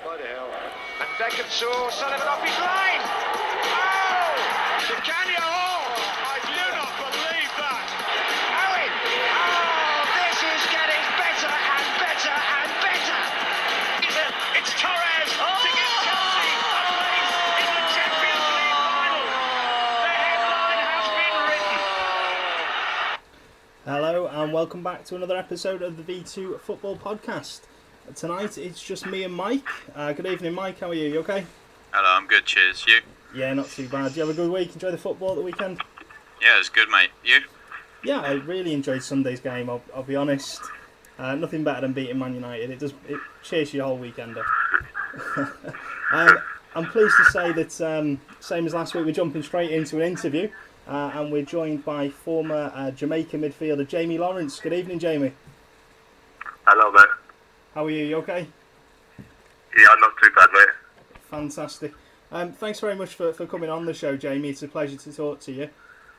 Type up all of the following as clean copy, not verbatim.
Bloody hell. And Beckham saw Sullivan off his line. Oh! To Kanye Hall. I do not believe that. Owen. Oh, this is getting better and better and better. It's Torres to give Chelsea a place in the Champions League final. The headline has been written. Hello and welcome back to another episode of the V2Football Podcast. Tonight it's just me and Mike. Good evening, Mike. How are you? You okay? Hello, I'm good. Cheers. You? Yeah, not too bad. Do you have a good week? Enjoy the football at the weekend? Yeah, it's good, mate. You? Yeah, I really enjoyed Sunday's game. I'll be honest. Nothing better than beating Man United. It cheers your whole weekend up. I'm pleased to say that same as last week, we're jumping straight into an interview, and we're joined by former Jamaica midfielder Jamie Lawrence. Good evening, Jamie. Hello, mate. How are you? You okay? Yeah, not too bad, mate. Fantastic. Thanks very much for coming on the show, Jamie. It's a pleasure to talk to you.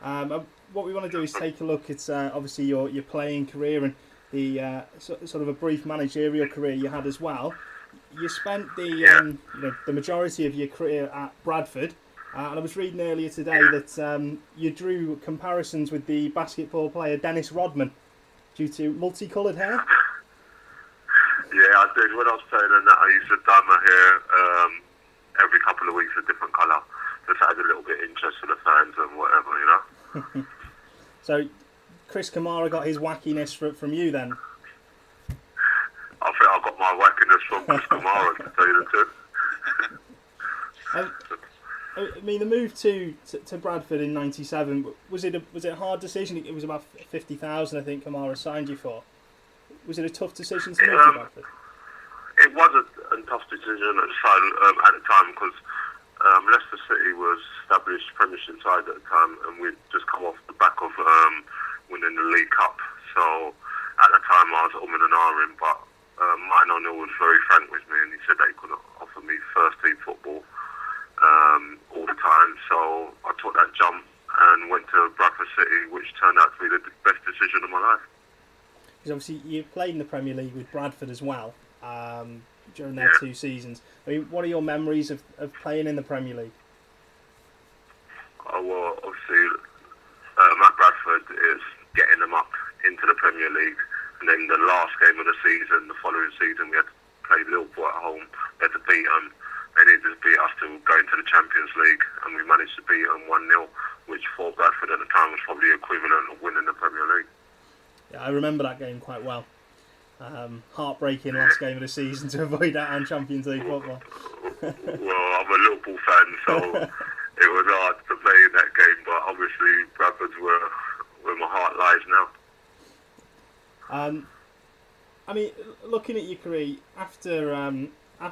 What we want to do is take a look at obviously your playing career and the sort of a brief managerial career you had as well. You spent the majority of your career at Bradford, and I was reading earlier today that you drew comparisons with the basketball player Dennis Rodman due to multicoloured hair. Yeah, I did. When I was playing in that, I used to dye my hair every couple of weeks a different colour. Just add a little bit of interest for the fans and whatever, you know. So, Chris Kamara got his wackiness from you then? I think I got my wackiness from Chris Kamara, to tell you the truth. I mean, the move to Bradford in '97, was it a hard decision? It was about 50,000, I think Kamara signed you for. Was it a tough decision to move to Bradford? It was a tough decision at the time because Leicester City was established Premiership side at the time, and we'd just come off the back of winning the League Cup. So at the time I was umming and ahhing, but Martin O'Neill was very frank with me, and he said that he couldn't offer me first team football all the time. So I took that jump and went to Bradford City, which turned out to be the best decision of my life. Because obviously you played in the Premier League with Bradford as well during their 2 seasons. I mean, what are your memories of playing in the Premier League? Oh, well, obviously, at Bradford is getting them up into the Premier League, and then the last game of the season, the following season, we had to play Liverpool at home. We had to beat them. They needed to beat us to go into the Champions League, and we managed to beat them 1-0, which for Bradford at the time was probably equivalent of winning the Premier League. Yeah, I remember that game quite well. Heartbreaking last game of the season to avoid out on Champions League football. Well, I'm a Liverpool fan, so it was hard to play in that game, but obviously Bradford's where my heart lies now. I mean, looking at your career after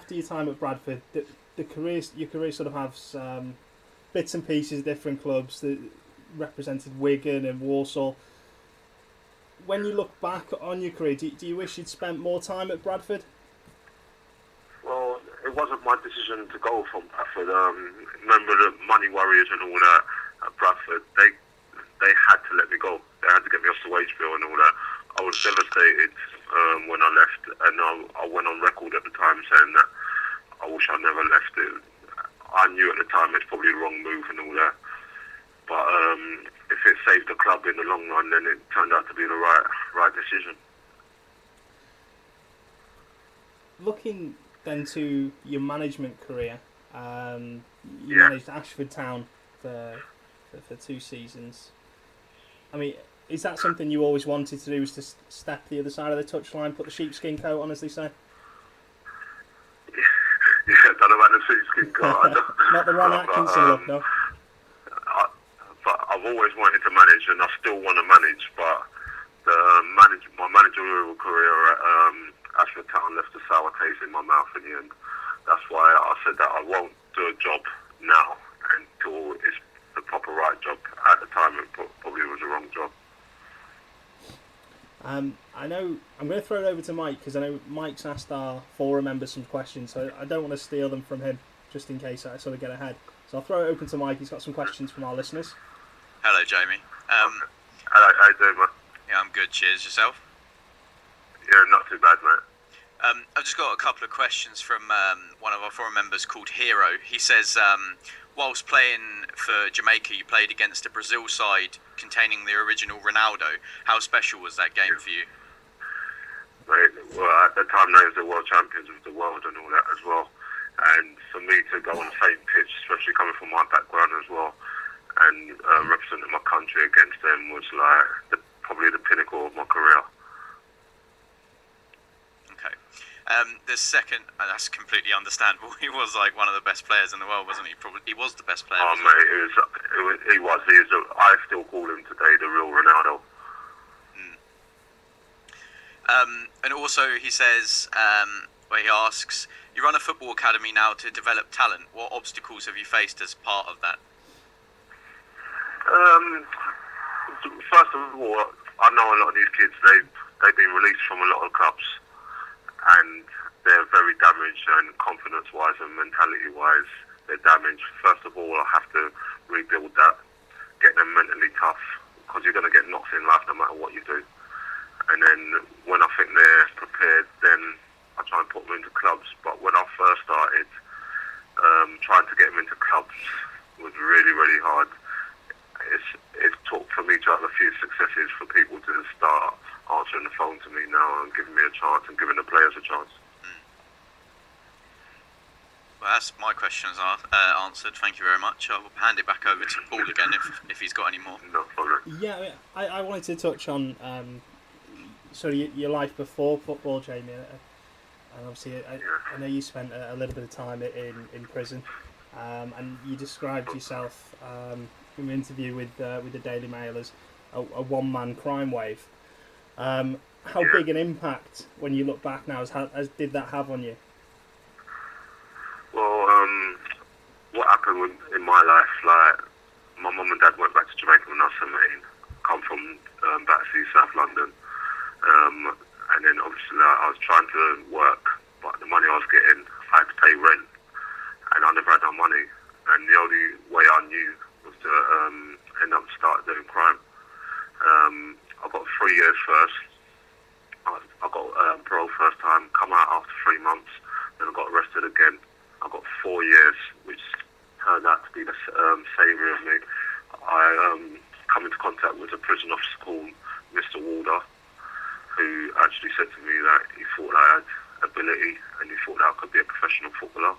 your time at Bradford, your career sort of has bits and pieces of different clubs that represented Wigan and Walsall. When you look back on your career, do you wish you'd spent more time at Bradford? Well, it wasn't my decision to go from Bradford. Remember the money warriors and all that at Bradford, they had to let me go. They had to get me off the wage bill and all that. I was devastated when I left, and I went on record at the time saying that I wish I never left it. I knew at the time it's probably the wrong move and all that, but if it saved the club in the long run, then it turned out to be the right decision. Looking then to your management career, you managed Ashford Town for 2 seasons. I mean, is that something you always wanted to do, was to step the other side of the touchline, put the sheepskin coat on, as they say? Yeah, don't know about the sheepskin coat. Not the Ron Atkinson look, no? But I've always wanted to manage, and I still want to manage, but my managerial career at Ashford Town left a sour taste in my mouth in the end. That's why I said that I won't do a job now until it's the proper right job. At the time, it probably was the wrong job. I know I'm going to throw it over to Mike, because I know Mike's asked our forum members some questions, so I don't want to steal them from him, just in case I sort of get ahead. So I'll throw it open to Mike. He's got some questions from our listeners. Hello, Jamie. Hello, how you doing, man? Yeah, I'm good. Cheers. Yourself? Yeah, not too bad, mate. I've just got a couple of questions from one of our forum members called Hero. He says, whilst playing for Jamaica, you played against a Brazil side containing the original Ronaldo. How special was that game for you? Mate, well, at the time they was the world champions of the world and all that as well. And for me to go on the same pitch, especially coming from my background as well, and representing my country against them was like probably the pinnacle of my career. Okay. The second, and that's completely understandable. He was like one of the best players in the world, wasn't he? Probably he was the best player. Oh mate, he was. I still call him today the real Ronaldo. And also he says, where he asks, you run a football academy now to develop talent. What obstacles have you faced as part of that? First of all, I know a lot of these kids. They've been released from a lot of clubs, and they're very damaged, and confidence-wise and mentality-wise, they're damaged. First of all, I have to rebuild that, get them mentally tough, because you're going to get knocked in life no matter what you do. And then when I think they're prepared, then I try and put them into clubs. But when I first started, trying to get them into clubs was really, really hard. It took for me to have a few successes for people to start answering the phone to me now and giving me a chance and giving the players a chance. Well, that's my questions are answered. Thank you very much. I'll hand it back over to Paul again if he's got any more. No problem. Yeah, I wanted to touch on sort of your life before football, Jamie. And obviously, I know you spent a little bit of time in prison, and you described yourself in an interview with the Daily Mail as a one-man crime wave. How big an impact, when you look back now, did that have on you? Well, what happened in my life, like, my mum and dad went back to Jamaica when I was 17. Come from Battersea, South London. And then obviously I was trying to work, but the money I was getting, I had to pay rent, and I never had no money. And the only way I knew was to end up start doing crime. I got 3 years first. I got parole first time, come out after 3 months, then I got arrested again. I got 4 years, which turned out to be the saviour of me. I come into contact with a prison officer called Mr. Walder, who actually said to me that he thought I had ability and he thought that I could be a professional footballer.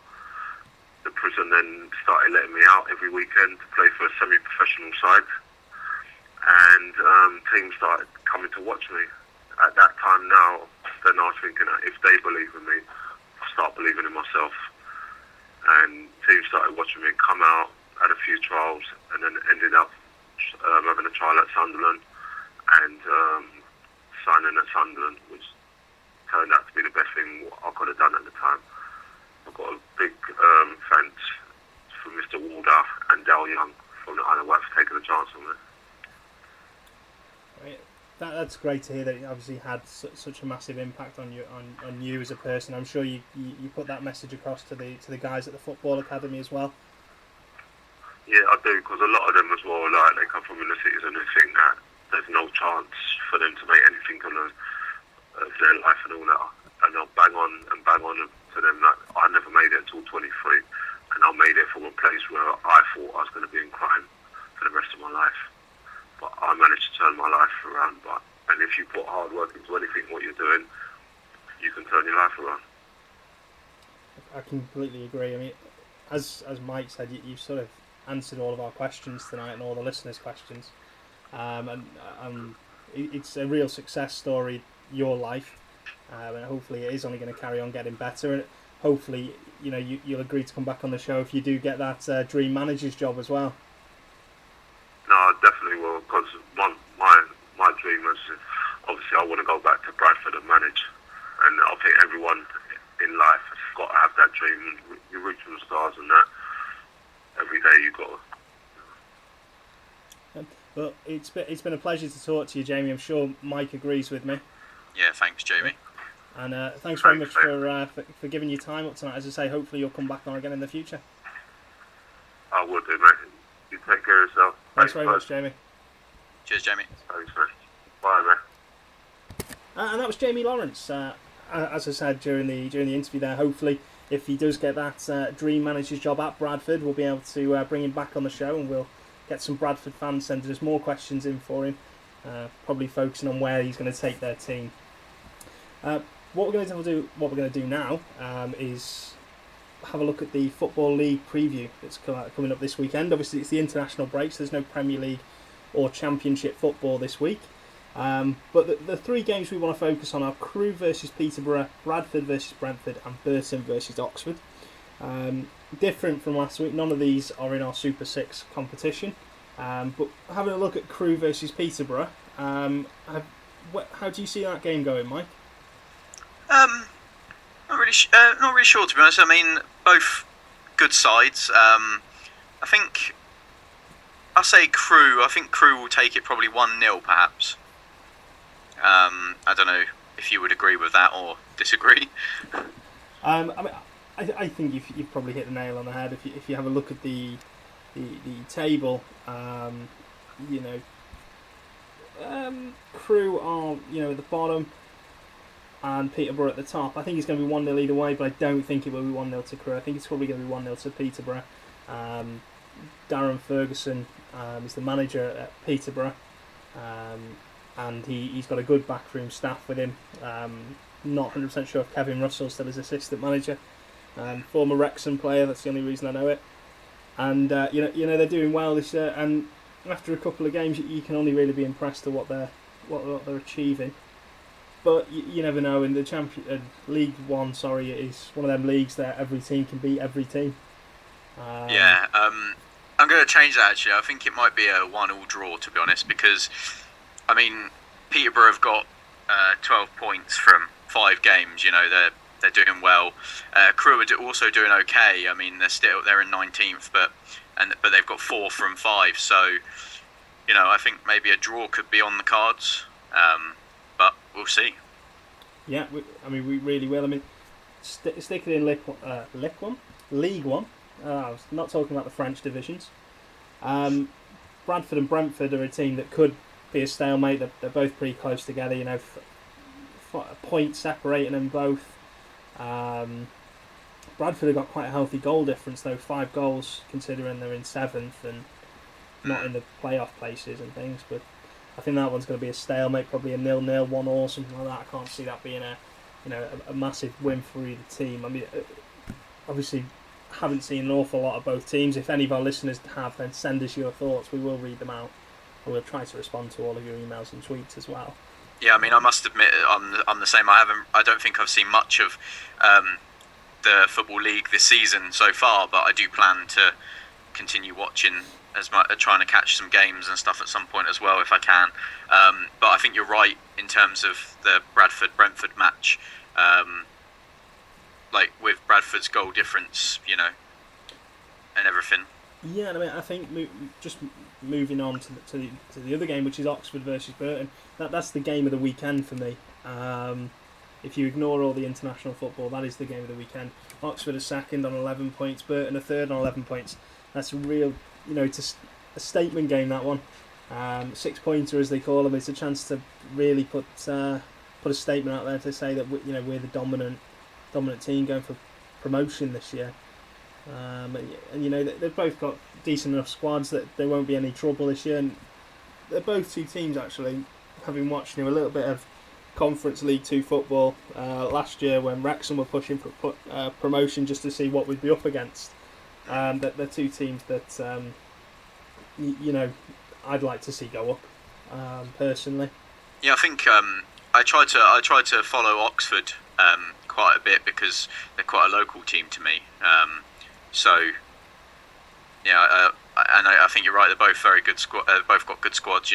The prison then started letting me out every weekend to play for a semi-professional side, and teams started coming to watch me. At that time now, then I was thinking that if they believe in me, I'll start believing in myself. And teams started watching me come out, had a few trials, and then ended up having a trial at Sunderland and signing at Sunderland, which turned out to be the best thing I could have done at the time. I've got a big thanks from Mr. Walder and Dale Young from the Isle of Wight for taking a chance on me. Right. That's great to hear that it obviously had such a massive impact on you as a person. I'm sure you put that message across to the guys at the football academy as well. Yeah, I do, because a lot of them as well, like, they come from inner cities and they think that there's no chance for them to make anything of their life and all that. And I'll bang on to them that I never made it until 23, and I made it from a place where I thought I was going to be in crime for the rest of my life. But I managed to turn my life around. And if you put hard work into anything what you're doing, you can turn your life around. I completely agree. I mean, as Mike said, you sort of answered all of our questions tonight and all the listeners' questions. And it's a real success story, your life. And hopefully it is only going to carry on getting better. And hopefully, you'll agree to come back on the show if you do get that dream manager's job as well. No, I definitely will, because my dream is, obviously I want to go back to Bradford and manage, and I think everyone in life has got to have that dream, and you reach for the stars and that every day you got to. Well, it's been a pleasure to talk to you, Jamie. I'm sure Mike agrees with me. Yeah, thanks, Jamie. And thanks very much for giving your time up tonight. As I say, hopefully you'll come back on again in the future. I will do, mate. You take care of yourself. Thanks very much, Jamie. Cheers, Jamie. Thanks, mate. Bye, mate. And that was Jamie Lawrence. as I said during the interview there, hopefully if he does get that dream manager's job at Bradford, we'll be able to bring him back on the show, and we'll get some Bradford fans sending us more questions in for him, probably focusing on where he's going to take their team. What we're going to do now is have a look at the Football League preview that's coming up this weekend. Obviously, it's the international break, so there's no Premier League or Championship football this week. But the three games we want to focus on are Crewe versus Peterborough, Bradford versus Brentford, and Burton versus Oxford. Different from last week, none of these are in our Super 6 competition. But having a look at Crewe versus Peterborough, how do you see that game going, Mike? Not really sure, to be honest. I mean, both good sides. I think I'll say Crewe. I think Crewe will take it probably 1-0, perhaps. I don't know if you would agree with that or disagree. I mean, I think you've probably hit the nail on the head. If you have a look at the table, Crewe are at the bottom, and Peterborough at the top. I think it's going to be 1-0 either way, but I don't think it will be 1-0 to Crewe. I think it's probably going to be 1-0 to Peterborough. Darren Ferguson is the manager at Peterborough, and he's got a good backroom staff with him. Not 100% sure if Kevin Russell's still his assistant manager. Former Wrexham player, that's the only reason I know it. And they're doing well this year, and after a couple of games you can only really be impressed with what they're achieving. But you never know. In the League One, it is one of them leagues that every team can beat every team. I'm going to change that actually. I think it might be a 1-1 draw, to be honest, because I mean Peterborough have got 12 points from 5 games. They're doing well. Crewe are also doing okay. I mean they're in 19th, but they've got 4 from 5. So I think maybe a draw could be on the cards. But we'll see. Yeah, we really will. I mean, sticking in League One. I was not talking about the French divisions. Bradford and Brentford are a team that could be a stalemate. They're both pretty close together. A point separating them both. Bradford have got quite a healthy goal difference, though, 5 goals, considering they're in 7th and not in the playoff places and things. But I think that one's going to be a stalemate, probably a 0-0, 1-1, something like that. I can't see that being a massive win for either team. I mean, obviously, haven't seen an awful lot of both teams. If any of our listeners have, then send us your thoughts. We will read them out, and we'll try to respond to all of your emails and tweets as well. Yeah, I mean, I must admit, I'm the same. I don't think I've seen much of the Football League this season so far, but I do plan to continue watching trying to catch some games and stuff at some point as well if I can. But I think you're right in terms of the Bradford-Brentford match. Like with Bradford's goal difference, and everything. Yeah, I mean, I think just moving on to the other game, which is Oxford versus Burton. That's the game of the weekend for me. If you ignore all the international football, that is the game of the weekend. Oxford are second on 11 points, Burton are third on 11 points. That's a real, it's a statement game, that one. 6-pointer, as they call them. It's a chance to really put a statement out there to say that we're the dominant team going for promotion this year. And they've both got decent enough squads that there won't be any trouble this year. And they're both two teams, actually, having watched a little bit of Conference League 2 football last year when Wrexham were pushing for promotion just to see what we'd be up against. They're two teams that I'd like to see go up personally. Yeah, I think I tried to follow Oxford quite a bit because they're quite a local team to me. So yeah, and I think you're right. They're both very good both got good squads.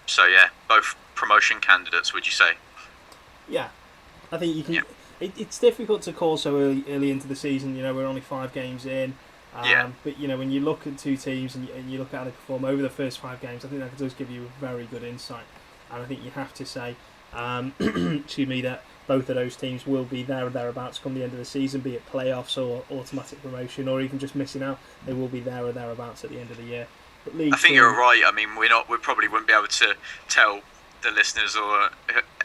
So yeah, both promotion candidates. Would you say? Yeah, I think you can. Yeah. It's difficult to call so early into the season. We're only 5 games in. But when you look at two teams and you look at how they perform over the first 5 games, I think that does give you a very good insight. And I think you have to say, excuse me, that both of those teams will be there or thereabouts come the end of the season, be it playoffs or automatic promotion or even just missing out. They will be there or thereabouts at the end of the year. But I think you're right. I mean, we probably wouldn't be able to tell the listeners or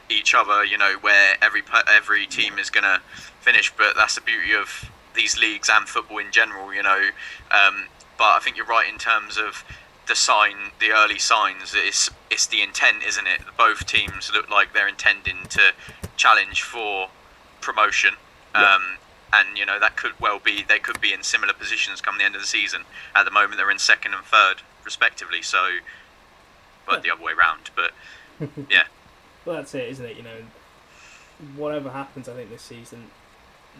each other, where every team is going to finish. But that's the beauty of these leagues and football in general, But I think you're right in terms of the early signs. It's the intent, isn't it? Both teams look like they're intending to challenge for promotion. Yeah. And that could well be, they could be in similar positions come the end of the season. At the moment, they're in second and third, respectively. So, but the other way round. But yeah. Well, that's it, isn't it? Whatever happens, I think this season,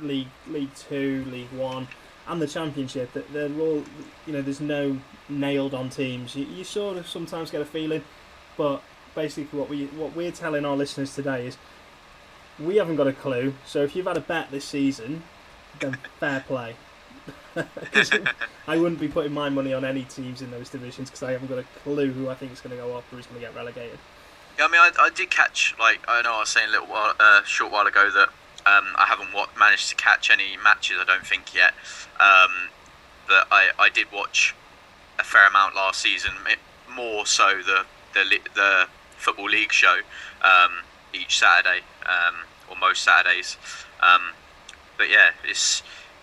League 2, League 1, and the Championship, they're all, there's no nailed on teams. You sort of sometimes get a feeling, but basically what we're telling our listeners today is we haven't got a clue. So if you've had a bet this season, then fair play. I wouldn't be putting my money on any teams in those divisions because I haven't got a clue who I think is going to go up or who's going to get relegated. Yeah, I mean, I did catch, I know I was saying a short while ago that I haven't managed to catch any matches, I don't think yet. But I did watch a fair amount last season, more so the Football League show each Saturday, or most Saturdays. But yeah,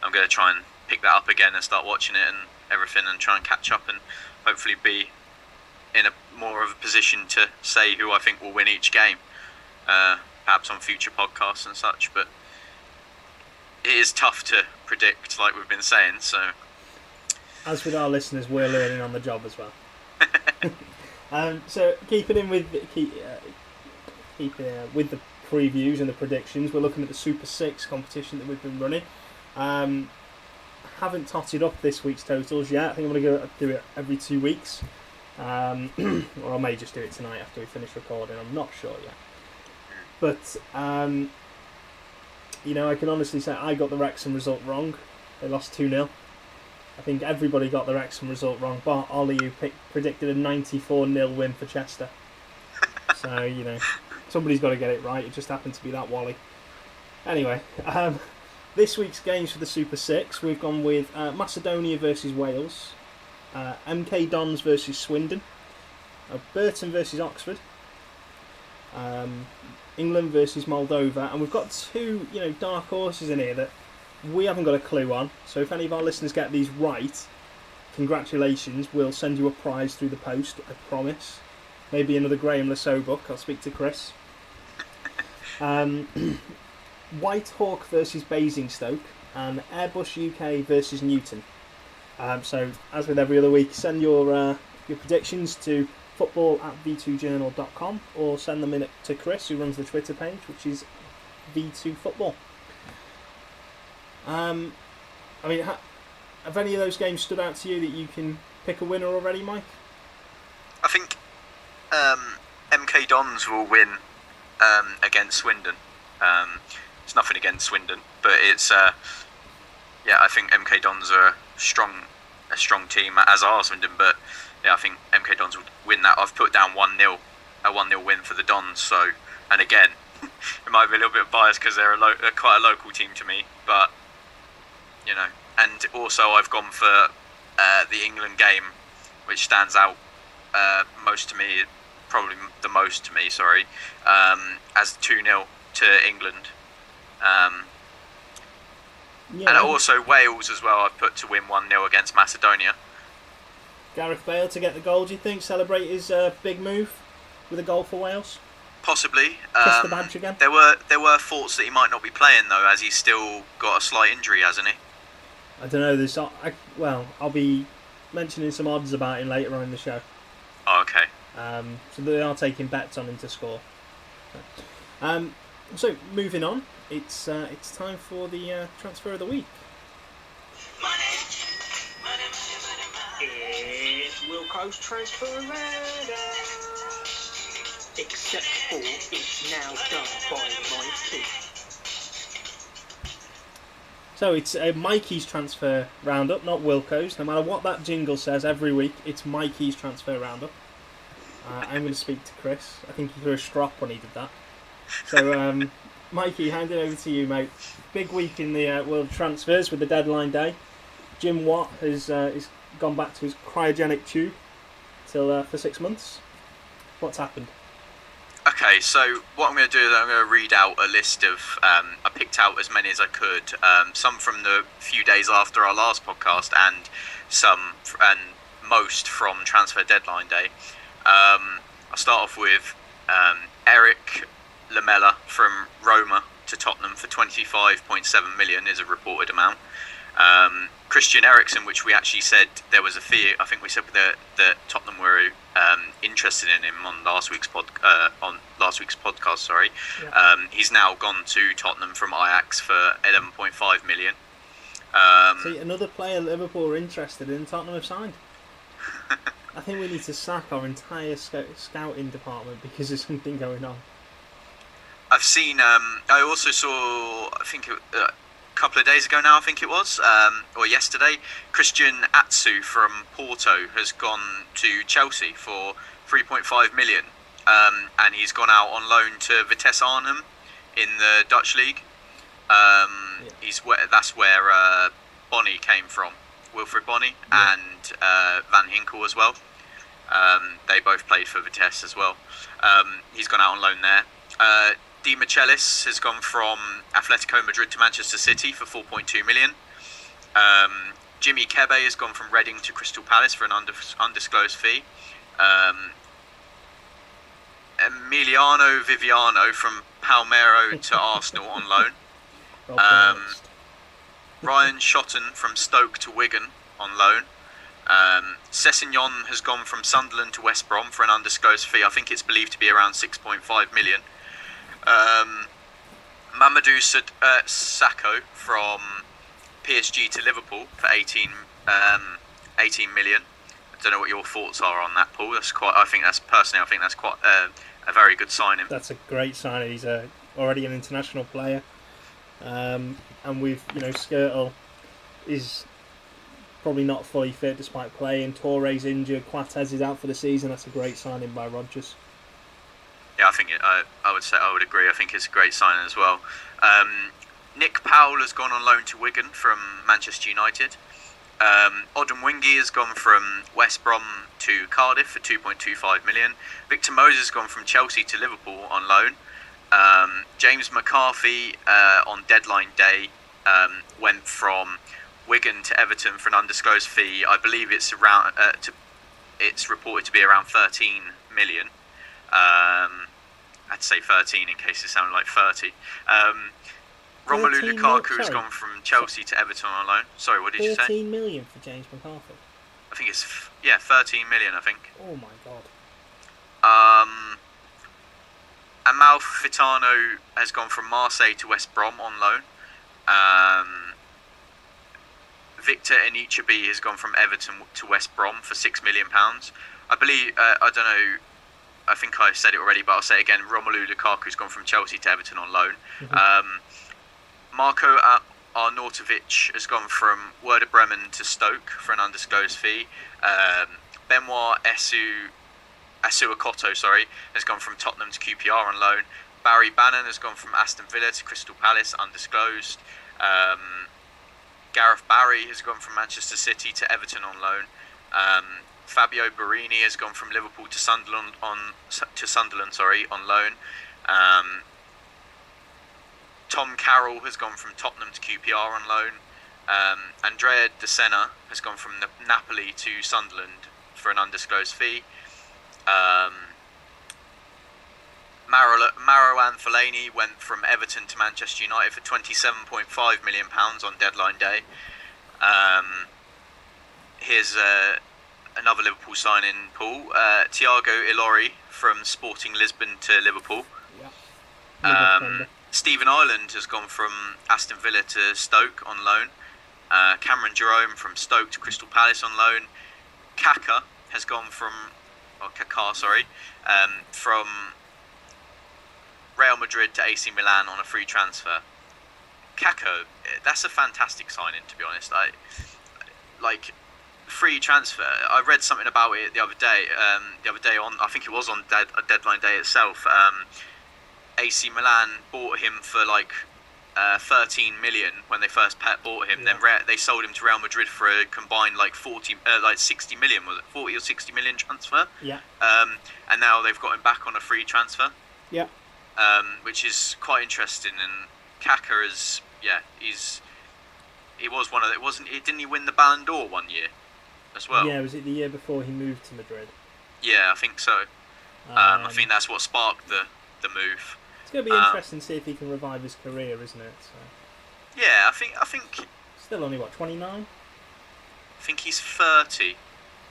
I'm going to try and pick that up again and start watching it and everything and try and catch up and hopefully be in a more of a position to say who I think will win each game, perhaps on future podcasts and such. But it is tough to predict, like we've been saying. So, as with our listeners, we're learning on the job as well. So keeping in with with the previews and the predictions, we're looking at the Super 6 competition that we've been running. Haven't totted up this week's totals yet. I think I'm going to do it every 2 weeks. Or I may just do it tonight after we finish recording. I'm not sure yet. But, I can honestly say I got the Wrexham result wrong. They lost 2-0. I think everybody got the Wrexham result wrong, but Ollie, who predicted a 94-0 win for Chester. So, somebody's got to get it right. It just happened to be that Wally. Anyway, this week's games for the Super 6, we've gone with Macedonia versus Wales, MK Dons versus Swindon, Burton versus Oxford, England versus Moldova, and we've got two, dark horses in here that we haven't got a clue on. So if any of our listeners get these right, congratulations, we'll send you a prize through the post, I promise. Maybe another Graham Lasso book. I'll speak to Chris. Whitehawk versus Basingstoke, and Airbus UK versus Newton. So, as with every other week, send your predictions to football@v2journal.com or send them in to Chris, who runs the Twitter page, which is V2Football. Have any of those games stood out to you that you can pick a winner already, Mike? I think MK Dons will win against Swindon. It's nothing against Swindon, but it's I think MK Dons are a strong team, as are Swindon. But yeah, I think MK Dons will win that. I've put down 1-0, a 1-0 win for the Dons. So, and again, it might be a little bit biased because they're quite a local team to me, but and also I've gone for the England game, which stands out most to me, probably the most to me, as 2-0 to England. And also Wales as well, I've put to win 1-0 against Macedonia. Gareth Bale to get the goal, do you think? Celebrate his big move with a goal for Wales? Possibly. Kiss the badge again? There were thoughts that he might not be playing though, as he's still got a slight injury, hasn't he? I don't know. I'll be mentioning some odds about him later on in the show. Oh, okay. So they are taking bets on him to score. So moving on, it's time for the transfer of the week. It's Wilco's transfer radar. Except for it's now done by Mikey. So it's Mikey's transfer roundup, not Wilco's. No matter what that jingle says every week, it's Mikey's transfer roundup. I'm going to speak to Chris. I think he threw a strop when he did that. So, Mikey, hand it over to you, mate. Big week in the world transfers with the deadline day. Jim Watt has gone back to his cryogenic tube for 6 months. What's happened? Okay, so what I'm going to do is I'm going to read out a list of. I picked out as many as I could. Some from the few days after our last podcast, and most from transfer deadline day. I'll start off with Eric Lamela from Roma to Tottenham for 25.7 million is a reported amount. Christian Eriksen, which we actually said there was a fee. I think we said that Tottenham were interested in him on last week's podcast. Sorry, Yeah. He's now gone to Tottenham from Ajax for 11.5 million. See, another player Liverpool are interested in, Tottenham have signed. I think we need to sack our entire scouting department because there's something going on. I've seen. I also saw. I think a couple of days ago now. I think it was, or yesterday. Christian Atsu from Porto has gone to Chelsea for 3.5 million, and he's gone out on loan to Vitesse Arnhem in the Dutch league. That's where Bonny came from, Wilfred Bonny, and Van Hinkel as well. They both played for Vitesse as well. He's gone out on loan there. Di Michelis has gone from Atletico Madrid to Manchester City for 4.2 million. Jimmy Kebe has gone from Reading to Crystal Palace for an undisclosed fee. Emiliano Viviano from Palmeiro to Arsenal on loan. Ryan Shotton from Stoke to Wigan on loan. Sessegnon has gone from Sunderland to West Brom for an undisclosed fee. I think it's believed to be around 6.5 million. Mamadou Sakho from PSG to Liverpool for 18 million. I don't know what your thoughts are on that, Paul. I think that's quite a very good signing. That's a great signing. He's already an international player, and we've Skirtle is probably not fully fit despite playing. Torre's injured. Quatez is out for the season. That's a great signing by Rodgers. Yeah, I would agree. I think it's a great signing as well. Nick Powell has gone on loan to Wigan from Manchester United. Odemwingie has gone from West Brom to Cardiff for 2.25 million. Victor Moses has gone from Chelsea to Liverpool on loan. James McCarthy on deadline day went from Wigan to Everton for an undisclosed fee. I believe it's around. It's reported to be around 13 million. I'd say 13 in case it sounded like 30. Romelu Lukaku has gone from Chelsea to Everton on loan. Sorry, what did you say? 13 million for James McCarthy. I think it's 13 million. I think. Oh my god. Amal Fitano has gone from Marseille to West Brom on loan. Victor Enichebi has gone from Everton to West Brom for £6 million. I believe. I don't know. I think I said it already, but I'll say it again. Romelu Lukaku's gone from Chelsea to Everton on loan. Mm-hmm. Marco Arnautovic has gone from Werder Bremen to Stoke for an undisclosed fee. Benoit Asuakoto, has gone from Tottenham to QPR on loan. Barry Bannon has gone from Aston Villa to Crystal Palace, undisclosed. Gareth Barry has gone from Manchester City to Everton on loan. Fabio Borini has gone from Liverpool to Sunderland on loan. Tom Carroll has gone from Tottenham to QPR on loan. Andrea De Sena has gone from Napoli to Sunderland for an undisclosed fee. Marouane Fellaini went from Everton to Manchester United for £27.5 million on deadline day. Here's another Liverpool signing, Paul. Thiago Ilori from Sporting Lisbon to Liverpool. Yeah. Stephen Ireland has gone from Aston Villa to Stoke on loan. Cameron Jerome from Stoke to Crystal Palace on loan. Kaká has gone from Real Madrid to AC Milan on a free transfer. Kaká, that's a fantastic signing, to be honest. Free transfer. I read something about it the other day. I think it was on deadline day itself. AC Milan bought him for 13 million when they first bought him. Yeah. Then they sold him to Real Madrid for a combined 60 million. Was it 40 or 60 million transfer? Yeah. And now they've got him back on a free transfer. Yeah. Which is quite interesting. And Kaka is, he was one of the, didn't he win the Ballon d'Or one year as well? Yeah, was it the year before he moved to Madrid? Yeah, I think so. I think that's what sparked the move. It's going to be interesting to see if he can revive his career, isn't it? So. Yeah, I think Still only, 29? I think he's 30.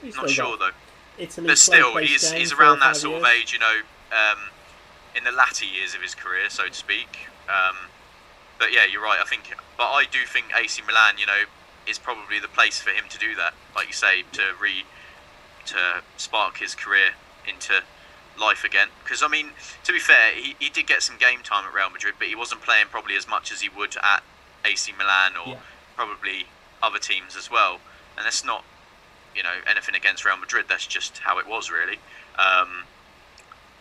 He's Not sure though. Italy, but still, he's around that sort of age, in the latter years of his career, so to speak. But yeah, you're right. But I do think AC Milan, is probably the place for him to do that. Like you say, to spark his career into life again. Because to be fair, he did get some game time at Real Madrid, but he wasn't playing probably as much as he would at AC Milan or probably other teams as well. And that's not, anything against Real Madrid. That's just how it was, really.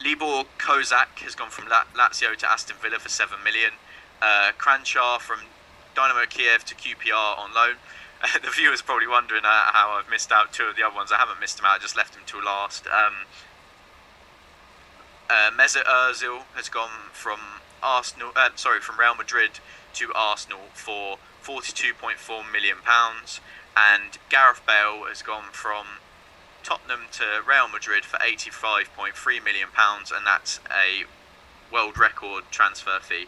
Libor Kozak has gone from Lazio to Aston Villa for 7 million. Kranjčar from Dynamo Kiev to QPR on loan. The viewers probably wondering how I've missed out two of the other ones. I haven't missed them out. I just left them till last. Mesut Ozil has gone from from Real Madrid to Arsenal for £42.4 million, and Gareth Bale has gone from Tottenham to Real Madrid for £85.3 million, and that's a world record transfer fee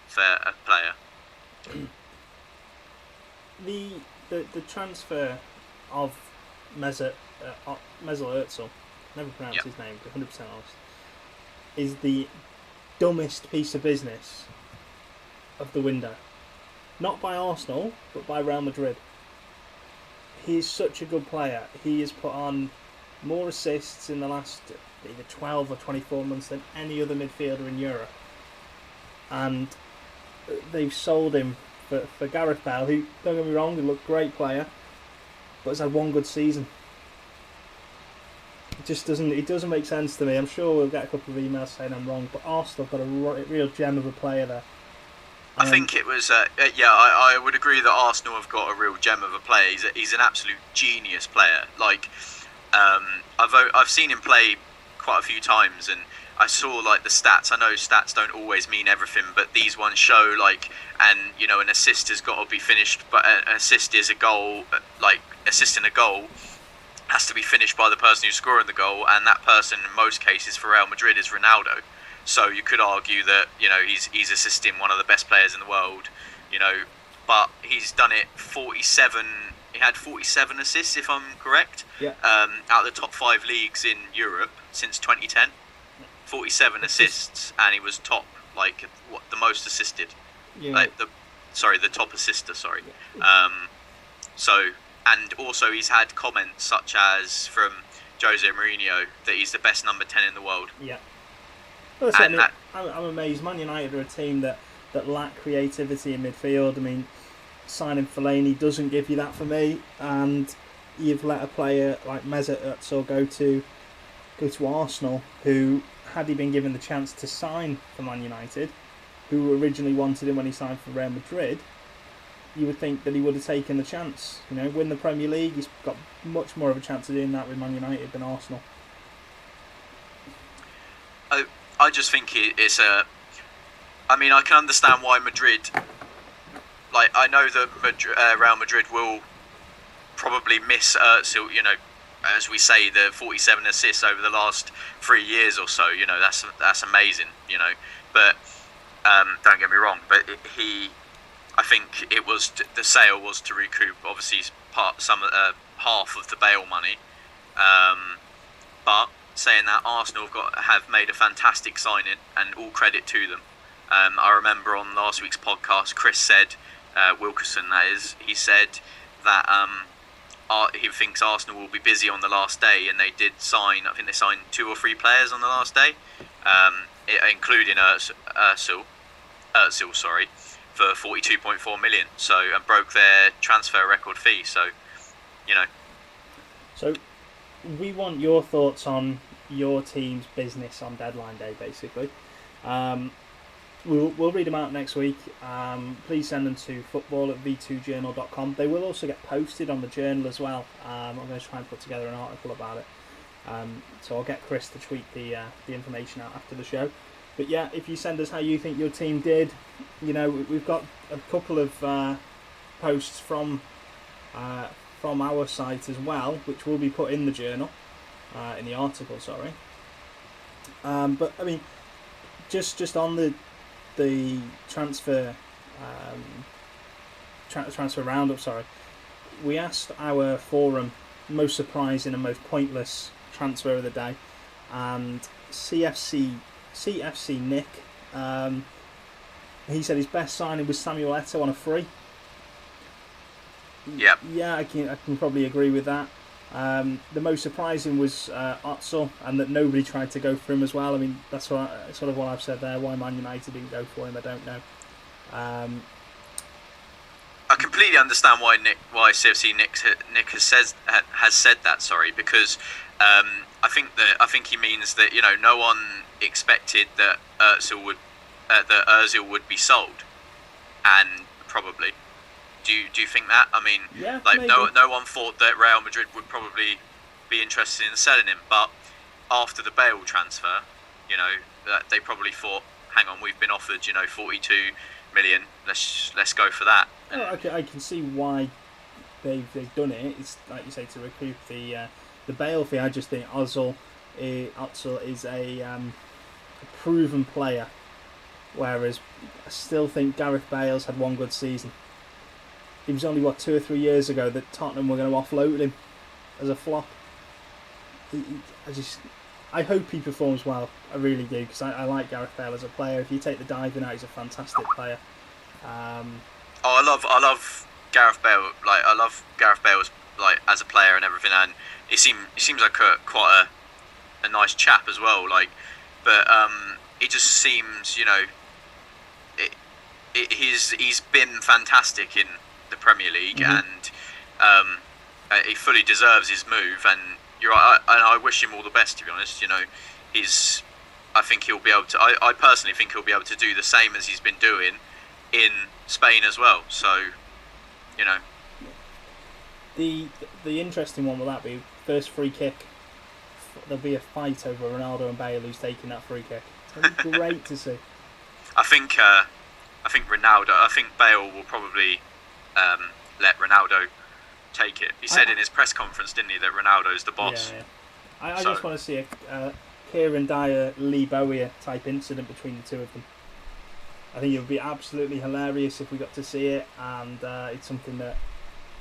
for a player. The transfer of Mesut Ozil, never pronounced his name, 100% honest, is the dumbest piece of business of the window. Not by Arsenal, but by Real Madrid. He is such a good player. He has put on more assists in the last either 12 or 24 months than any other midfielder in Europe. And they've sold him for Gareth Bale, who, don't get me wrong, he looked a great player, but has had one good season. It doesn't make sense to me. I'm sure we'll get a couple of emails saying I'm wrong, but Arsenal have got a real gem of a player there. I think it was, I would agree that Arsenal have got a real gem of a player. He's an absolute genius player. I've seen him play quite a few times, and I saw the stats. I know stats don't always mean everything, but these ones show an assist has got to be finished, but an assist is a goal. Assisting a goal has to be finished by the person who's scoring the goal, and that person in most cases for Real Madrid is Ronaldo. So you could argue that he's assisting one of the best players in the world, but he's done it 47. He had 47 assists, if I'm correct, out of the top 5 leagues in Europe since 2010. 47 assists, and he was top, the most assisted. Yeah. The top assister. Sorry. Yeah. And also he's had comments such as from Jose Mourinho that he's the best number 10 in the world. Yeah. Well, I'm amazed. Man United are a team that lack creativity in midfield. Signing Fellaini doesn't give you that for me, and you've let a player like Mesut Ozil go to Arsenal, who, had he been given the chance to sign for Man United, who originally wanted him when he signed for Real Madrid, you would think that he would have taken the chance. Win the Premier League. He's got much more of a chance of doing that with Man United than Arsenal. I just think it's a... I can understand why Madrid... I know that Real Madrid will probably miss Ozil, as we say, the 47 assists over the last 3 years or so. That's amazing, But don't get me wrong, but I think it was the sale was to recoup obviously half of the Bale money. But saying that, Arsenal have made a fantastic signing, and all credit to them. I remember on last week's podcast, Chris said, Wilkerson that is, he said that he thinks Arsenal will be busy on the last day, and they did sign, I think they signed 2 or 3 players on the last day, including Ozil, for 42.4 million, and broke their transfer record fee. So we want your thoughts on your team's business on deadline day, basically. We'll read them out next week. Please send them to football@v2journal.com. They will also get posted on the journal as well. I'm going to try and put together an article about it. So I'll get Chris to tweet the information out after the show. But yeah, if you send us how you think your team did, we've got a couple of posts from our site as well, which will be put in the journal, in the article. Sorry. But I mean, just on the transfer transfer roundup. Sorry, we asked our forum most surprising and most pointless transfer of the day, and CFC Nick, he said his best signing was Samuel Eto'o on a free. Yep. Yeah, I can probably agree with that. The most surprising was Özil, and that nobody tried to go for him as well. I mean, that's sort of what I've said there. Why Man United didn't go for him, I don't know. I completely understand why CFC Nick has said that. Sorry, because I think he means that no one expected that Özil would be sold, and probably. Do you think that? I mean, yeah, like maybe. no one thought that Real Madrid would probably be interested in selling him, but after the Bale transfer, that they probably thought, hang on, we've been offered 42 million. Let's go for that. Oh, I can see why they've done it. It's like you say, to recoup the Bale fee. I just think Özil is a proven player, whereas I still think Gareth Bale's had one good season. It was only 2 or 3 years ago that Tottenham were going to offload him as a flop. I hope he performs well. I really do, because I like Gareth Bale as a player. If you take the diving out, he's a fantastic player. I love Gareth Bale. Like, I love Gareth Bale as a player and everything, and he seems like quite a nice chap as well. Like, but it just seems he's been fantastic in the Premier League, and he fully deserves his move. And you're right, and I wish him all the best. To be honest, I think he'll be able to. I personally think he'll be able to do the same as he's been doing in Spain as well. So, the interesting one will that be first free kick. There'll be a fight over Ronaldo and Bale who's taking that free kick. It's great to see. I think Ronaldo. I think Bale will probably let Ronaldo take it. He said in his press conference, didn't he, that Ronaldo's the boss. Yeah. I just want to see a Kieran Dyer, Lee Bowyer type incident between the two of them. I think it would be absolutely hilarious if we got to see it, and it's something that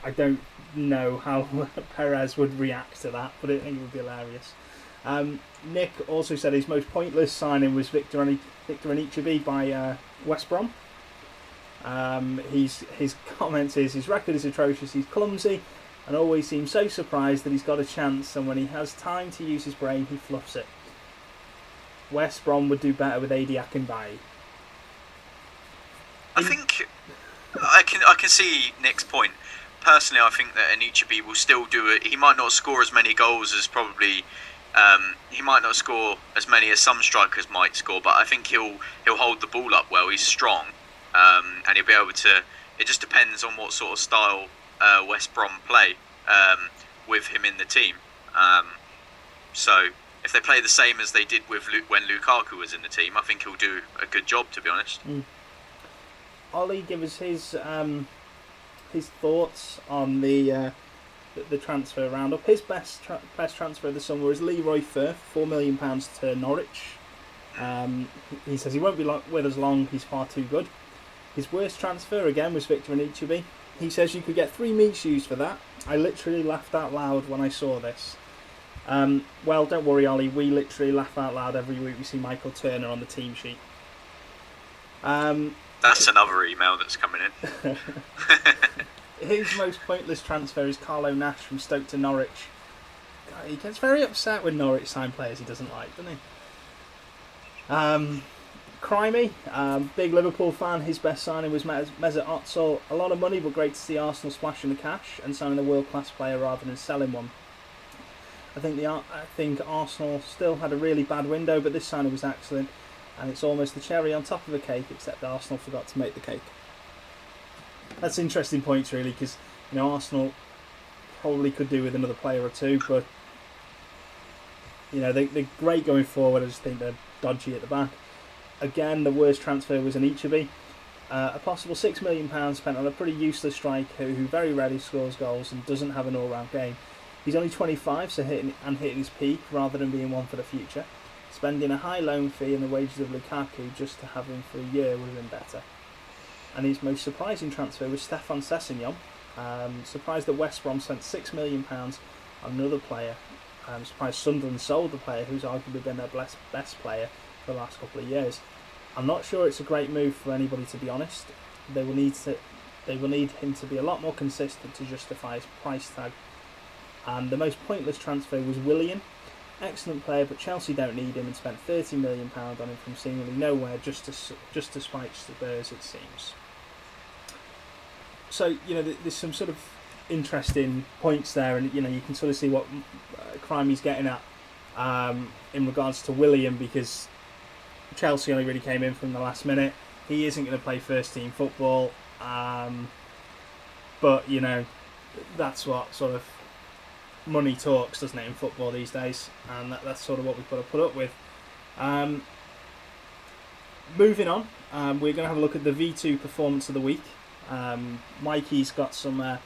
I don't know how Perez would react to that, but I think it would be hilarious. Nick also said his most pointless signing was Victor Anichebe by West Brom. His comments is his record is atrocious, he's clumsy and always seems so surprised that he's got a chance, and when he has time to use his brain he fluffs it. West Brom would do better with Adi Akinbaye. I think I can see Nick's point. Personally, I think that Anichebe will still do it. He might not score as many goals as probably he might not score as many as some strikers might score, but I think he'll hold the ball up well. He's strong, and he'll be able to. It just depends on what sort of style West Brom play with him in the team. So if they play the same as they did with when Lukaku was in the team, I think he'll do a good job, to be honest. Ollie, give us his thoughts on the transfer roundup. His best transfer of the summer is Leroy Firth, £4 million to Norwich. He says he won't be with us long, he's far too good. His worst transfer again was Victor Anichebe. He says you could get 3 meat shoes for that. I literally laughed out loud when I saw this. Well, don't worry, Ollie, we literally laugh out loud every week we see Michael Turner on the team sheet. That's another email that's coming in. His most pointless transfer is Carlo Nash from Stoke to Norwich. He gets very upset when Norwich sign players he doesn't like, doesn't he? Crimey, big Liverpool fan, his best signing was Mesut Ozil. A lot of money, but great to see Arsenal splashing the cash and signing a world-class player rather than selling one. I think Arsenal still had a really bad window, but this signing was excellent, and it's almost the cherry on top of the cake, except Arsenal forgot to make the cake. That's interesting points, really, because Arsenal probably could do with another player or two, but they're great going forward. I just think they're dodgy at the back. again, the worst transfer was an Ichibi. A possible £6 million spent on a pretty useless striker who very rarely scores goals and doesn't have an all-round game. He's only 25, so hitting his peak rather than being one for the future. Spending a high loan fee and the wages of Lukaku just to have him for a year would have been better. And his most surprising transfer was Stefan Sessegnon. Surprised that West Brom spent £6 million on another player. Surprised Sunderland sold the player who's arguably been their best player for the last couple of years. I'm not sure it's a great move for anybody, to be honest. They will need him to be a lot more consistent to justify his price tag. And the most pointless transfer was Willian. Excellent player, but Chelsea don't need him and spent £30 million on him from seemingly nowhere just to spite Spurs, it seems. So, there's some sort of interesting points there, and you can sort of see what crime he's getting at in regards to William, because Chelsea only really came in from the last minute. He isn't going to play first team football, but that's what sort of money talks, doesn't it, in football these days, and that's sort of what we've got to put up with. Moving on, we're going to have a look at the V2 performance of the week. Mikey's got some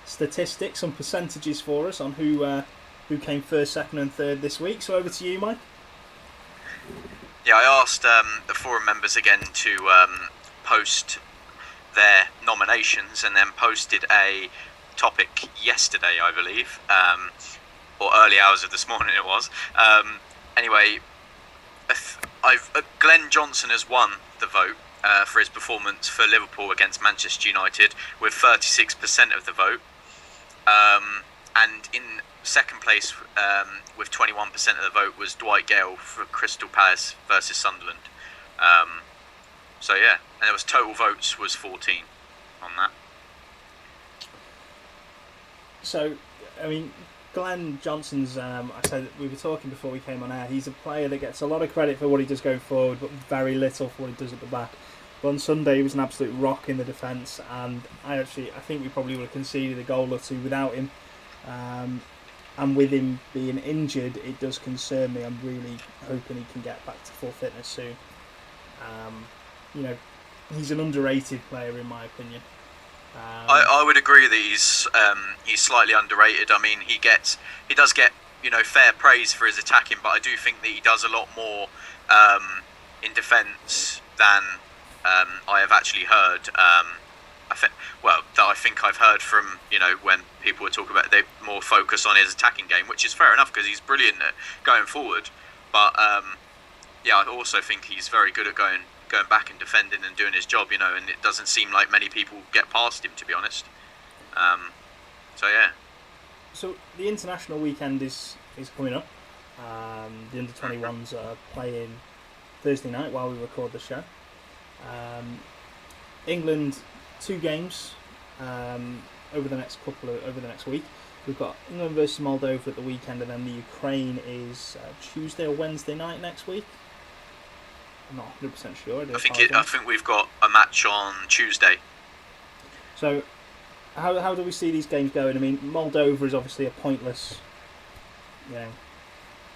statistics, some percentages for us on who came first, second and third this week. So over to you, Mike. Yeah, I asked the forum members again to post their nominations, and then posted a topic yesterday, I believe, or early hours of this morning it was. Anyway, Glenn Johnson has won the vote for his performance for Liverpool against Manchester United with 36% of the vote, and in second place with 21% of the vote was Dwight Gale for Crystal Palace versus Sunderland. So yeah, and there was total votes was 14 on that. So, I mean, Glenn Johnson's, I said that we were talking before we came on air, he's a player that gets a lot of credit for what he does going forward, but very little for what he does at the back. But on Sunday, he was an absolute rock in the defence, and I think we probably would have conceded a goal or two without him. And with him being injured, it does concern me. I'm really hoping he can get back to full fitness soon. He's an underrated player in my opinion. I would agree that he's slightly underrated. I mean, he does get fair praise for his attacking, but I do think that he does a lot more in defence than I have actually heard. I think I've heard from when people were talking about it, they more focus on his attacking game, which is fair enough because he's brilliant at going forward. But I also think he's very good at going back and defending and doing his job, and it doesn't seem like many people get past him, to be honest. So the international weekend is coming up. The under-21s are playing Thursday night while we record the show. England, 2 games over the next week. We've got England versus Moldova at the weekend, and then the Ukraine is Tuesday or Wednesday night next week. I'm not 100% sure. I think we've got a match on Tuesday. So, how do we see these games going? I mean, Moldova is obviously a pointless,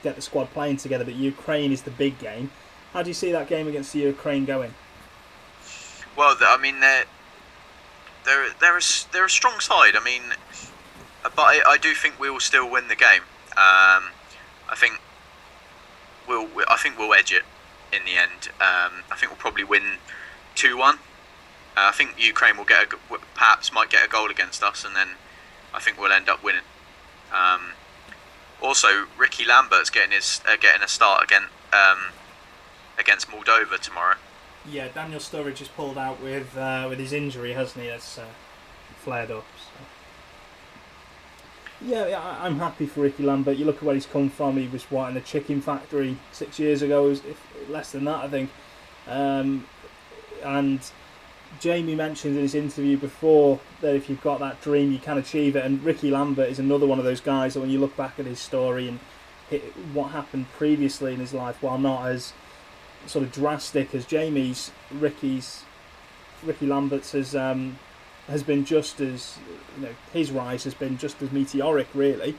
get the squad playing together, but Ukraine is the big game. How do you see that game against the Ukraine going? Well, I mean, they're a strong side. I mean, but I do think we will still win the game. I think we'll edge it in the end. I think we'll probably win 2-1. I think Ukraine will might get a goal against us, and then I think we'll end up winning. Also, Ricky Lambert's getting a start against Moldova tomorrow. Yeah, Daniel Sturridge has pulled out with his injury, hasn't he? That's flared up. So. Yeah, I'm happy for Ricky Lambert. You look at where he's come from. He was in a chicken factory 6 years ago, less than that, I think. And Jamie mentioned in his interview before that if you've got that dream, you can achieve it. And Ricky Lambert is another one of those guys that when you look back at his story and what happened previously in his life, while not as sort of drastic as Jamie's, Ricky Lambert's has been just as his rise has been just as meteoric, really,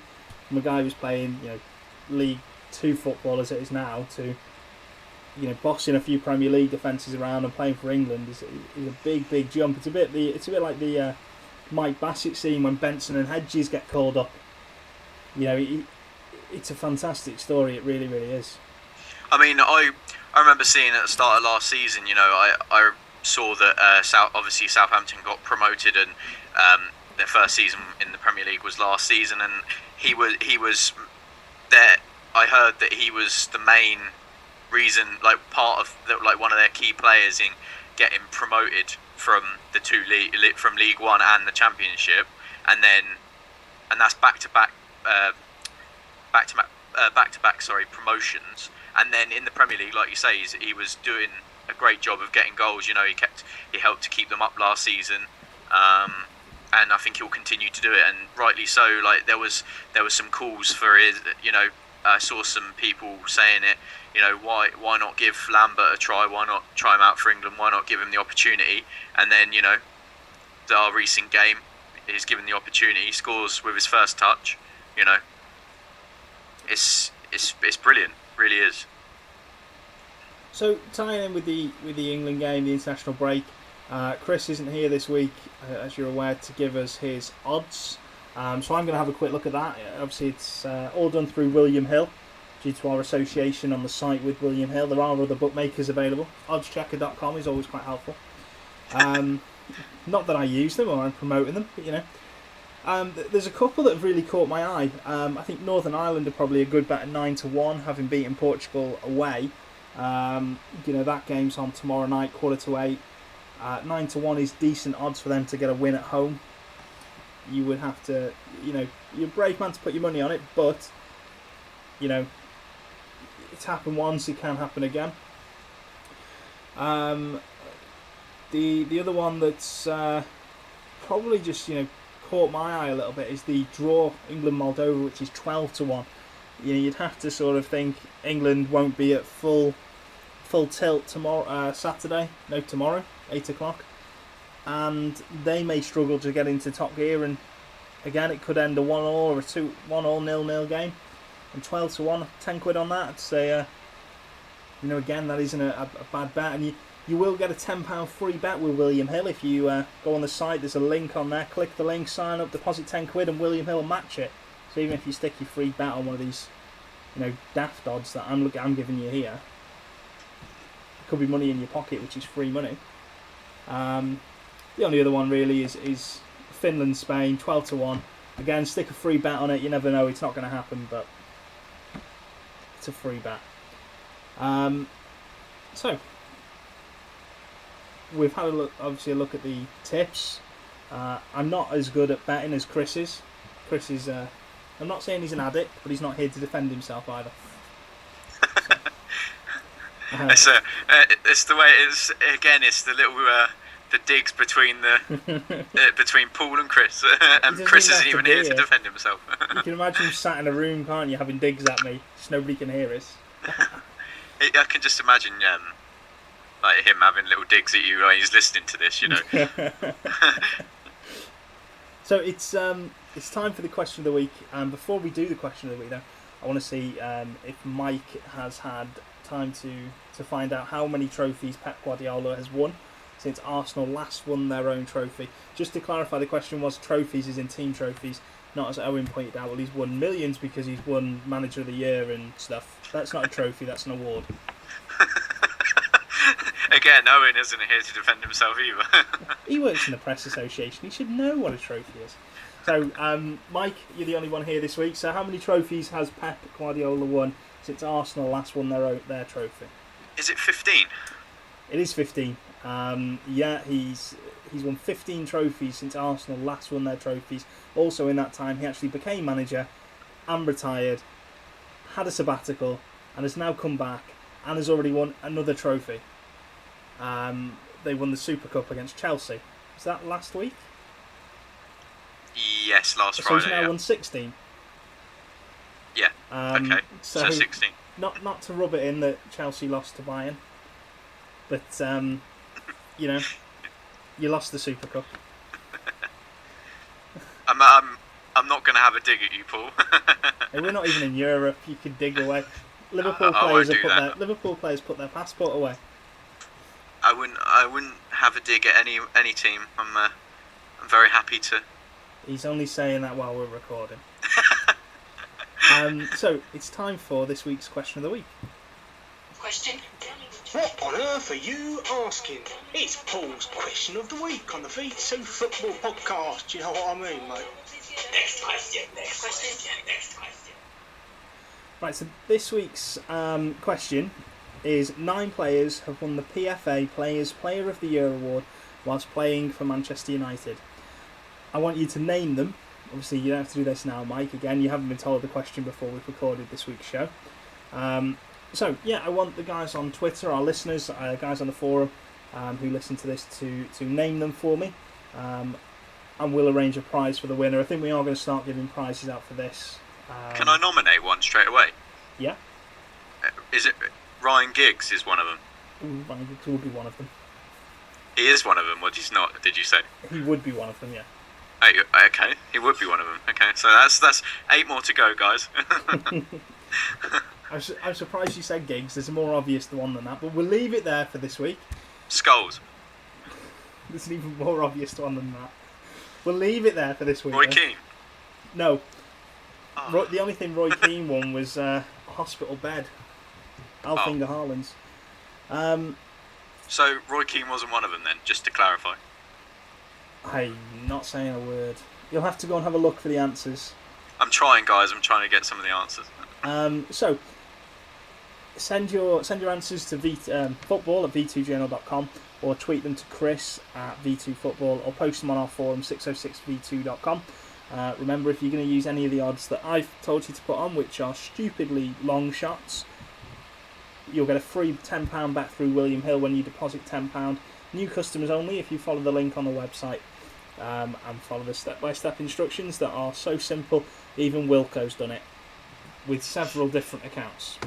from a guy who's playing League 2 football as it is now to bossing a few Premier League defences around and playing for England is a big jump. It's a bit like the Mike Bassett scene when Benson and Hedges get called up. It's a fantastic story. It really is. I mean, I remember seeing at the start of last season. I saw that Southampton got promoted, and their first season in the Premier League was last season, and he was there. I heard that he was the main reason, part of one of their key players in getting promoted from from League One and the Championship, and that's back to back promotions. And then in the Premier League, like you say, he was doing a great job of getting goals. He helped to keep them up last season, and I think he'll continue to do it, and rightly so. There was some calls for his. I saw some people saying it. Why not give Lambert a try? Why not try him out for England? Why not give him the opportunity? And then our recent game, he's given the opportunity. He scores with his first touch. It's brilliant. Really is. So tying in with the England game, the international break, Chris isn't here this week, as you're aware, to give us his odds. So I'm going to have a quick look at that. Obviously, it's all done through William Hill, due to our association on the site with William Hill. There are other bookmakers available. Oddschecker.com is always quite helpful. Not that I use them or I'm promoting them, but there's a couple that have really caught my eye. I think Northern Ireland are probably a good bet at 9-1, having beaten Portugal away. That game's on tomorrow night, 7:45. 9-1 is decent odds for them to get a win at home. You would have to, you're a brave man to put your money on it, but it's happened once, it can happen again. The other one that's probably just caught my eye a little bit is the draw England-Moldova, which is 12-1. You'd have to sort of think England won't be at full tilt tomorrow, tomorrow, 8 o'clock, and they may struggle to get into top gear, and again it could end a 1-1 or a 1-1 0-0 game, and 12-1, 10 quid on that. I'd say again, that isn't a bad bet, and you will get a £10 free bet with William Hill if you go on the site. There's a link on there, click the link, sign up, deposit 10 quid, and William Hill will match it. So even if you stick your free bet on one of these daft odds that I'm giving you here, it could be money in your pocket, which is free money. The only other one really is Finland, Spain, 12-1. Again, stick a free bet on it. You never know; it's not going to happen, but it's a free bet. So we've had a look at the tips. I'm not as good at betting as Chris is. Chris is. I'm not saying he's an addict, but he's not here to defend himself either. So, it's the way it is. Again, it's the little the digs between between Paul and Chris, and Chris isn't even here to defend himself. You can imagine him sat in a room, can't you, having digs at me, just nobody can hear us. I can just imagine him having little digs at you while he's listening to this. So it's time for the question of the week. Before we do the question of the week, though, I want to see if Mike has had time to find out how many trophies Pep Guardiola has won since Arsenal last won their own trophy. Just to clarify, the question was trophies as in team trophies, not as Owen pointed out. Well, he's won millions because he's won Manager of the Year and stuff. That's not a trophy, that's an award. Again, Owen isn't here to defend himself either. He works in the Press Association. He should know what a trophy is. So, Mike, you're the only one here this week. So how many trophies has Pep Guardiola won since Arsenal last won their trophy? Is it 15? It is 15. He's won 15 trophies since Arsenal last won their trophies. Also in that time, he actually became manager and retired, had a sabbatical, and has now come back and has already won another trophy. They won the Super Cup against Chelsea. Was that last week? Yes, last Friday. So he's now won 16. Yeah. Okay. So 16. Not to rub it in that Chelsea lost to Bayern, but you lost the Super Cup. I'm not going to have a dig at you, Paul. Hey, we're not even in Europe. You could dig away. Liverpool players put their passport away. I wouldn't have a dig at any team. I'm very happy to. He's only saying that while we're recording. So it's time for this week's question of the week. Question. What on earth are you asking? It's Paul's question of the week on the V2Football Podcast. Do you know what I mean, mate? Next question. Right, so this week's question is 9 players have won the PFA Player of the Year award whilst playing for Manchester United. I want you to name them. Obviously, you don't have to do this now, Mike. Again, you haven't been told the question before we've recorded this week's show. So, yeah, I want the guys on Twitter, our listeners, guys on the forum who listen to this to name them for me. And we'll arrange a prize for the winner. I think we are going to start giving prizes out for this. Can I nominate one straight away? Yeah. Is it Ryan Giggs is one of them? Ooh, Ryan Giggs will be one of them. He is one of them, what he's not, did you say? He would be one of them, yeah. Okay, he would be one of them. Okay, so that's 8 more to go, guys. I'm surprised you said Giggs. There's a more obvious one than that, but we'll leave it there for this week. Scholes. There's an even more obvious one than that. We'll leave it there for this week. Roy Keane. No. Oh. The only thing Roy Keane won was a hospital bed. Alfinger Harlands. So Roy Keane wasn't one of them then, just to clarify. I'm not saying a word. You'll have to go and have a look for the answers. I'm trying, guys. I'm trying to get some of the answers. So send your answers to football at v2journal.com or tweet them to Chris at V2Football or post them on our forum 606v2.com. Remember, if you're going to use any of the odds that I've told you to put on, which are stupidly long shots, you'll get a free £10 back through William Hill when you deposit £10. New customers only if you follow the link on the website and follow the step-by-step instructions that are so simple. Even Wilco's done it with several different accounts.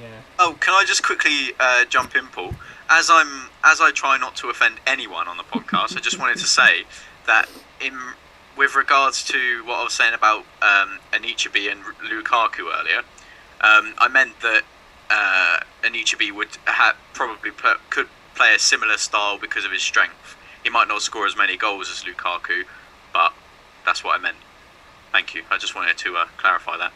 Yeah. Oh, can I just quickly jump in, Paul? As I try not to offend anyone on the podcast, I just wanted to say that with regards to what I was saying about Anichebe and Lukaku earlier, I meant that Anichebe would could play a similar style because of his strength. He might not score as many goals as Lukaku, but that's what I meant. Thank you. I just wanted to clarify that.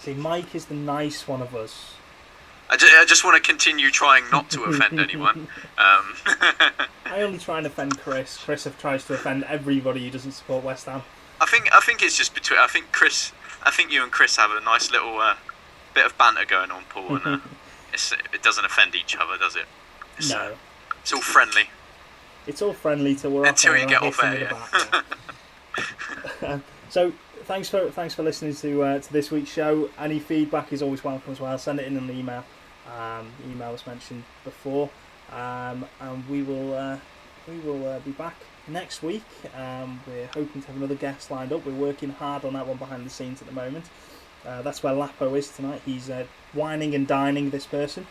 See, Mike is the nice one of us. I just want to continue trying not to offend anyone. I only try and offend Chris. Chris tries to offend everybody who doesn't support West Ham. I think it's just between. I think you and Chris have a nice little bit of banter going on, Paul, and it doesn't offend each other, does it? No. It's all friendly. It's all friendly till we're until off you get off air. Yeah. So thanks for listening to this week's show. Any feedback is always welcome as well. Send it in an email. The email was mentioned before, and we will be back next week. We're hoping to have another guest lined up. We're working hard on that one behind the scenes at the moment. That's where Lapo is tonight. He's whining and dining this person.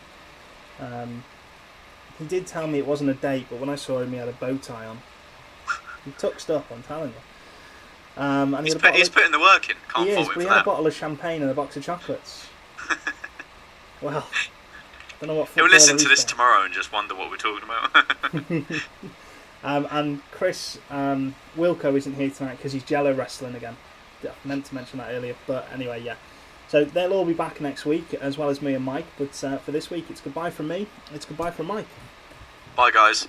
He did tell me it wasn't a date, but when I saw him, he had a bow tie on. He tucked up, I'm telling you. And he's putting the work in. Can't fault him for he that. had a bottle of champagne and a box of chocolates. Well, don't know what. He'll listen to this tomorrow and just wonder what we're talking about. And Chris Wilco isn't here tonight because he's jello wrestling again. I meant to mention that earlier, but anyway, yeah. So they'll all be back next week, as well as me and Mike. But for this week, it's goodbye from me. It's goodbye from Mike. Bye, guys.